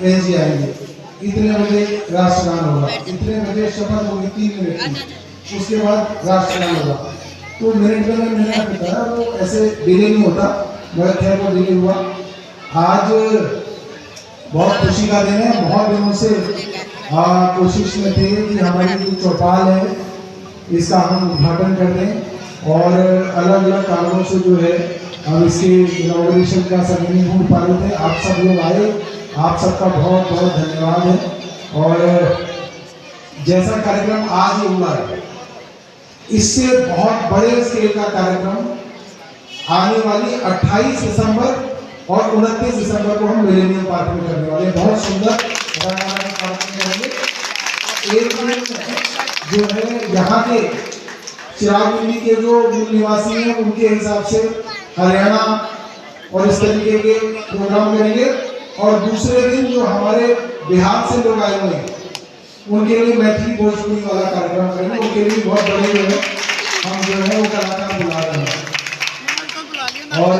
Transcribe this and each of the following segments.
NG आएंगे, इतने बजे राष्ट्रगान होगा, इतने बजे शपथ होगी 3 मिनट की, उसके बाद राष्ट्रगान होगा। तो मिनट में मैंने बताया वो ऐसे डिले नहीं होता, मगर खैर वो डिले हुआ। आज बहुत खुशी का दिन है, बहुत दिनों से कोशिश में थे कि हमारी जो चौपाल है इसका हम उद्घाटन कर दें, और अलग अलग कारणों से जो है हम इसके इनॉग्रेशन का समय नहीं हो पा रहे थे। आप सब लोग आए, आप सबका बहुत बहुत धन्यवाद है। और जैसा कार्यक्रम आज ही हुआ है, इससे बहुत बड़े स्केल का कार्यक्रम आने वाली 28 दिसंबर और 29 दिसंबर को हम मिलेनियम पार्क में करने वाले हैं। बहुत सुंदर कार्यक्रम करेंगे। एक दिन जो है यहाँ के चिराग दिल्ली के जो मूल निवासी हैं उनके हिसाब से हरियाणा और इस तरीके के प्रोग्राम करेंगे, और दूसरे दिन जो हमारे बिहार से लोग आए हुए हैं उनके लिए मैथिली भोजपुरी वाला कार्यक्रम करेंगे। उनके लिए बहुत बड़े जो है हम जो है वो कलाकार बुला रहे हैं। और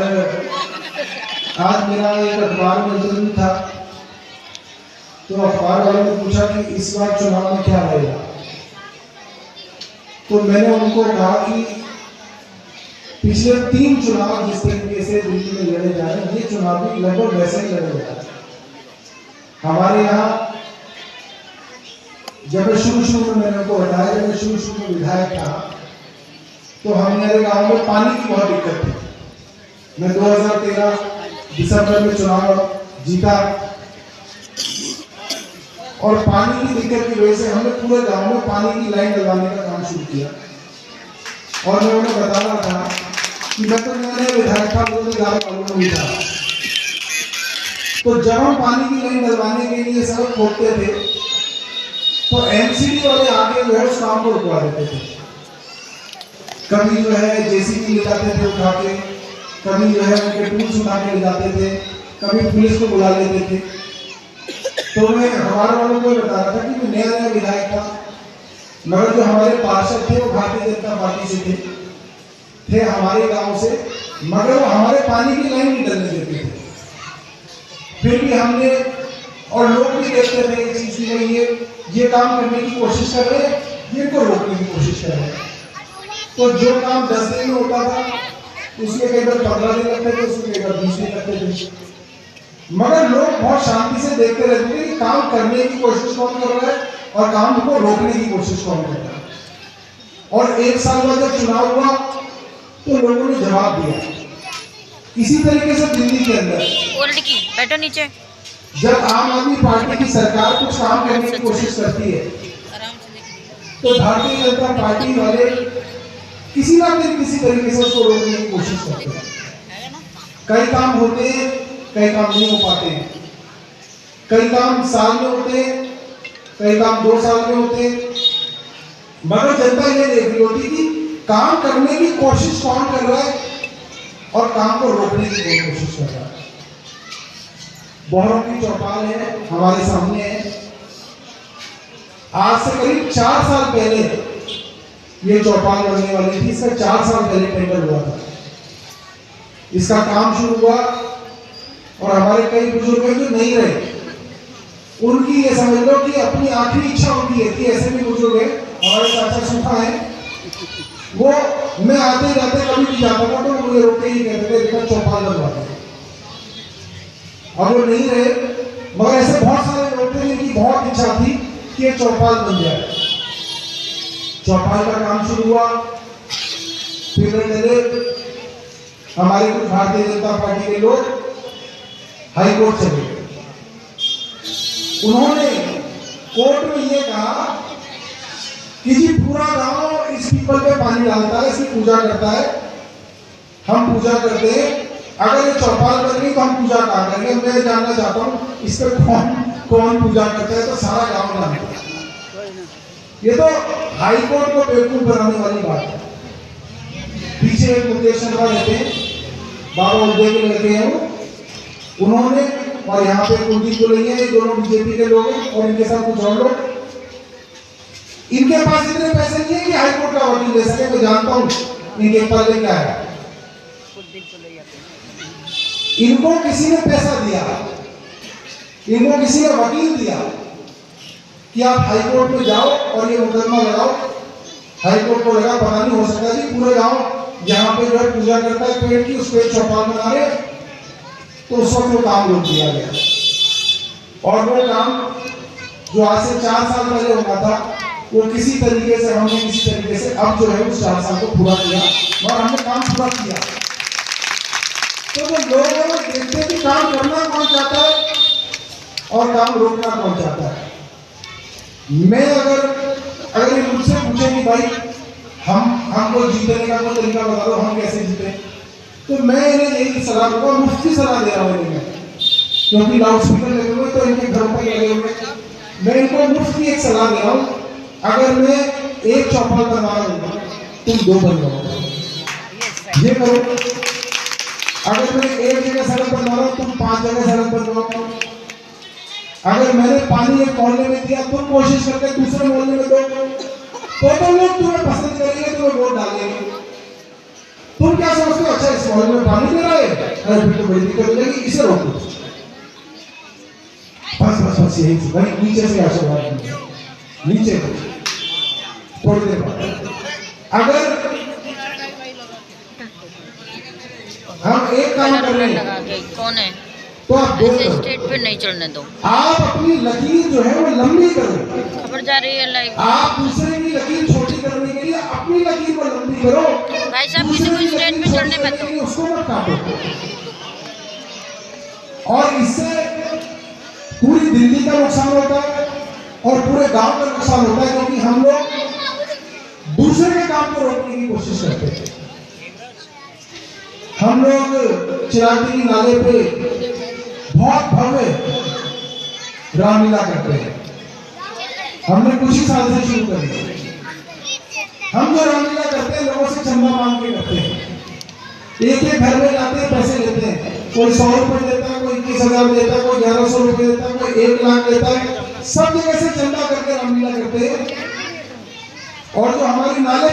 आज मेरा एक अखबार में इंटरव्यू था, तो अखबार वालों ने पूछा कि इस बार चुनाव में क्या रहेगा। तो मैंने उनको कहा कि पिछले 3 चुनाव जिस तरीके से दिल्ली में लड़े जा रहे हैं, ये चुनाव भी लगभग वैसे ही लड़े जा रहे हैं। हमारे यहाँ जब शुरू में मैंने उनको बताया, जब मैं शुरू में विधायक था तो हमारे गांव में पानी की बहुत दिक्कत थी। मैं 2013 दिसंबर में चुनाव जीता, और पानी की दिक्कत की वजह से हमने पूरे गांव में पानी की लाइन डलवाने का काम शुरू किया। और मैं उन्हें बता रहा था कि मैं तो नया विधायक था, वो गाँव वालों में था। तो जब हम पानी की लाइन डलवाने के लिए सड़क खोदते थे तो एमसीडी वाले आके जो है उस काम को रुकवा देते थे। कभी जो है जेसीबी ले जाते थे उठा के, कभी जो है उनके टूल्स उठा के ले जाते थे, कभी पुलिस को बुला लेते थे। तो मैं हमारे वालों को बता रहा था कि मैं नया विधायक था, मगर जो हमारे पार्षद थे वो भारतीय जनता पार्टी से थे हमारे गांव से, मगर वो हमारे पानी की लाइन नहीं डलने देते थे। फिर भी हमने, और लोग भी देखते थे इस चीज में ये काम करने की कोशिश कर रहे हैं, ये को रोकने की कोशिश कर रहे हैं। तो जो काम 10 दिन में होता था उसमें कई बार 15 दिन लगते थे, उसमें कई बार 20 दिन लगते थे। मगर लोग बहुत शांति से देखते रहते थे कि काम करने की कोशिश कौन कर रहा है और काम को रोकने की कोशिश कौन कर रहा है। और 1 साल बाद जब चुनाव हुआ तो लोगों ने जवाब दिया। इसी तरीके से दिल्ली के अंदर बैठो नीचे, जब आम आदमी पार्टी की सरकार कुछ काम करने की कोशिश करती है तो भारतीय जनता पार्टी वाले किसी ना किसी तरीके से उसको रोकने की कोशिश करते हैं। कई काम होते हैं, कई काम नहीं हो पाते हैं, कई काम साल में होते हैं, कई काम 2 साल में होते हैं। मगर जनता ये देख रही होती कि काम करने की कोशिश कौन कर रहा है और काम को रोकने की कौन कोशिश कर रहा है। बहरों की चौपाल है हमारे सामने है। आज से करीब 4 साल पहले ये चौपाल बनने वाली थी। इसका 4 साल पहले टेंडर हुआ था, इसका काम शुरू हुआ, और हमारे कई बुजुर्ग जो नहीं रहे, उनकी ये समझ लो कि अपनी आखिरी इच्छा उनकी है कि ऐसे भी बुजुर्ग है, हमारे चाचा सूखा है, वो मैं आते जाते कभी भी जाता था तो मुझे रोके ही कहते थे बेटा चौपाल बनवा दे। अब वो नहीं रहे, मगर ऐसे बहुत सारे लोग थे जिनकी बहुत इच्छा थी कि ये चौपाल बन जाए। चौपाल का काम शुरू हुआ, फिर हमारे कुछ भारतीय जनता पार्टी के लोग हाई कोर्ट चले गए। उन्होंने कोर्ट में ये कहा कि जी पूरा गांव इस पीपल पे पानी डालता है, इसकी पूजा करता है, हम पूजा करते हैं, अगर ये चौपाल बन गई तो हम पूजा कहाँ करेंगे। मैं जानना चाहता हूँ इस पर कौन पूजा करता है, तो सारा गांव जानता है। ये तो हाई कोर्ट को बेवकूफ बनाने वाली बात है। पीछे एक मुकेश शर्मा रहते हैं, बाबा उदय के लड़के हैं वो, उन्होंने, और यहाँ पे कुलदीप गोलैया, ये दोनों बीजेपी के लोग हैं, और इनके साथ कुछ और लोग, इनके पास इतने पैसे नहीं है कि हाई कोर्ट का वकील ले सके। मैं जानता हूँ इनके पल्ले क्या है। इनको किसी ने पैसा दिया इनको किसी ने वकील दिया कि आप हाई कोर्ट में जाओ और ये मुकदमा लगाओ। हाई कोर्ट को लगा पता नहीं हो सकता जी पूरे गांव यहाँ पे जो है पूजा करता है पेड़ की, उस पर चौपाल बना रहे, तो उस वक्त वो काम रोक दिया गया। और वो काम जो आज से 4 साल पहले होना था, वो किसी तरीके से हमने किसी तरीके से अब जो है उस 4 साल को पूरा किया और हमने काम पूरा किया। तो जो लोग हैं वो देखते हैं कि काम करना कौन चाहता है और काम रोकना कौन चाहता है। मैं अगर मुझसे पूछे कि भाई हमको जीतने का कोई तरीका बता दो, हम कैसे जीते, तो मैं इन्हें यही सलाह दूंगा, मुफ्ती सलाह दे रहा हूँ इन्हें, क्योंकि लाउड स्पीकर लगे हुए तो इनके घरों पर लगे हुए। मैं इनको मुफ्ती एक सलाह दे रहा हूँ, अगर मैं एक चौपाल बनवा दूंगा तुम 2 बनवाओ, ये करो। अगर मैं एक जगह सड़क बनवा रहा हूँ तुम 5 जगह सड़क बनवाओ। अगर मैंने पानी एक मोहल्ले में दिया तुम कोशिश करके दूसरे मोहल्ले में दो, तो लोग तुम्हें पसंद करेंगे, तुम्हें वोट डालेंगे। तुम क्या समझते हो, अच्छा इस मोहल्ले में पानी दे रहा है, अरे फिर तो बड़ी दिक्कत हो जाएगी, इसे रोको। बस यही भाई, नीचे से आशीर्वाद नीचे थोड़ी देर बाद। अगर हम एक काम कर रहे हैं, कौन है तो आप स्टेट पे नहीं चढ़ने दो। आप अपनी लकीर जो है वो लंबी करो। खबर जा रही है लाइव। आप दूसरे की लकीर छोटी करने के लिए अपनी लकीर को लंबी करो। भाई साहब किसी को स्टेट पे चढ़ने मत दो, उसको मत काटो। और इससे पूरी दिल्ली का नुकसान होता है और पूरे गांव का नुकसान होता है, क्योंकि हम लोग दूसरे के काम को रोकने की कोशिश करते हैं। हम लोग चिरागपुरी नाले पे बहुत भव्य रामलीला करते हैं, हमने कुछ ही साल से शुरू कर दिया। हम जो रामलीला करते हैं लोगों से चंदा मांग के करते हैं, एक घर में जाते हैं, पैसे लेते हैं, कोई 100 रुपए देता है, कोई 21,000 देता है, कोई 1100 रुपए देता है, कोई 1 लाख देता है, सब जगह से चंदा करके रामलीला करते हैं। और जो हमारी नाले